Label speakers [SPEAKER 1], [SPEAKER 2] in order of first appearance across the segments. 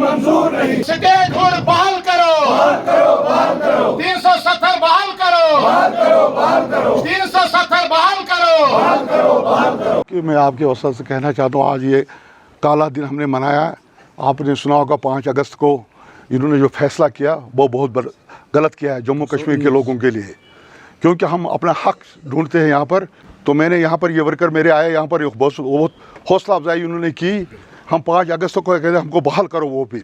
[SPEAKER 1] منظور نہیں.
[SPEAKER 2] State hood بحال کرو. 370 بحال کرو. 370 بحال کرو.
[SPEAKER 3] کہ میں آپ کے وسط سے کہنا چاہتا ہوں، آج یہ کالا دن ہم نے منایا. آپ نے سنا ہوگا 5 اگست کو انہوں نے جو فیصلہ کیا وہ بہت غلط کیا ہے جموں کشمیر کے لوگوں کے لیے، کیونکہ ہم اپنا حق ڈھونڈتے ہیں یہاں پر. تو میں نے یہاں پر یہ ورکر میرے آئے یہاں پر بہت حوصلہ افزائی انہوں نے کی. ہم 5 اگست کو کہتے ہیں ہم کو بحال کرو وہ پھر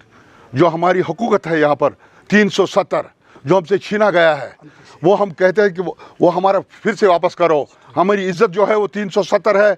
[SPEAKER 3] جو ہماری حقوقت ہے یہاں پر 370 جو ہم سے چھینا گیا ہے، وہ ہم کہتے ہیں کہ وہ ہمارا پھر سے واپس کرو. ہماری عزت جو ہے وہ 370 ہے.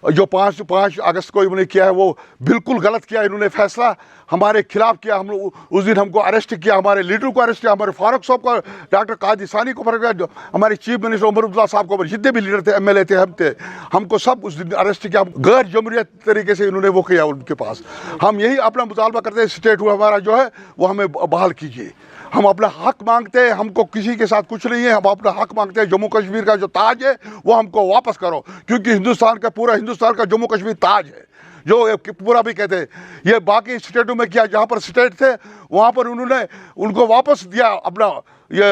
[SPEAKER 3] جو 5 اگست کو انہوں نے کیا ہے وہ بالکل غلط کیا. انہوں نے فیصلہ ہمارے خلاف کیا. ہم اس دن ہم کو اریسٹ کیا، ہمارے لیڈر کو اریسٹ کیا، ہمارے فاروق صاحب کو، ڈاکٹر قادری ثانی کو فرق کیا، ہمارے چیف منسٹر عمر عبداللہ صاحب کو، جتنے بھی لیڈر تھے، ایم ایل اے تھے، ہم کو سب اس دن اریسٹ کیا. غیر جمہوریت طریقے سے انہوں نے وہ کیا ان کے پاس. ہم یہی اپنا مطالبہ کرتے ہیں، اسٹیٹ ہمارا جو ہے وہ ہمیں بحال کیجیے. ہم اپنا حق مانگتے ہیں. ہم کو کسی کے ساتھ کچھ نہیں ہے. ہم اپنا حق مانگتے ہیں. جموں کشمیر کا جو تاج ہے وہ ہم کو واپس کرو، کیونکہ ہندوستان کا پورا ہندوستان کا جموں کشمیر تاج ہے جو پورا بھی کہتے ہیں. یہ باقی اسٹیٹوں میں کیا، جہاں پر اسٹیٹ تھے وہاں پر انہوں نے ان کو واپس دیا اپنا یہ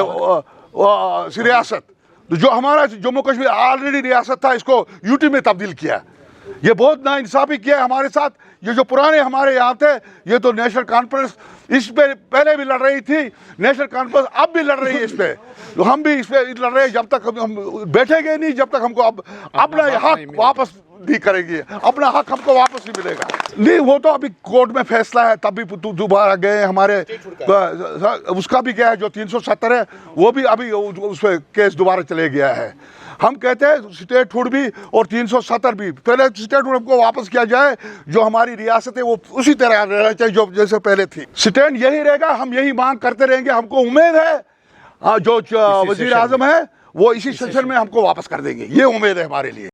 [SPEAKER 3] ریاست. جو ہمارا جموں کشمیر آلریڈی ریاست تھا اس کو یو ٹی میں تبدیل کیا. یہ بہت ناانصافی کیا ہے ہمارے ساتھ. یہ جو پرانے ہمارے یہاں تھے، یہ تو نیشنل کانفرنس اس پہ پہلے بھی لڑ رہی تھی، نیشنل کانفرنس اب بھی لڑ رہی ہے اس پہ. ہم بھی اس پہ لڑ رہے ہیں. جب تک ہم بیٹھیں گے نہیں، جب تک ہم کو اپنا حق واپس نہیں کریں گے، اپنا حق ہم کو واپس نہیں ملے گا. نہیں، وہ تو ابھی کورٹ میں فیصلہ ہے، تب بھی دوبارہ گئے ہمارے اس کا بھی گیا ہے جو 370 ہے، وہ بھی ابھی اس پہ کیس دوبارہ چلے گیا ہے. ہم کہتے ہیں اسٹیٹ ہوڈ بھی اور 370 بھی، پہلے اسٹیٹ ہوڈ ہم کو واپس کیا جائے. جو ہماری ریاست ہے وہ اسی طرح رہنا چاہیے جو جیسے پہلے تھی. اسٹینڈ یہی رہے گا. ہم یہی مانگ کرتے رہیں گے. ہم کو امید ہے جو وزیر اعظم ہے وہ اسی سیشن میں ہم کو واپس کر دیں گے. یہ امید ہے ہمارے لیے.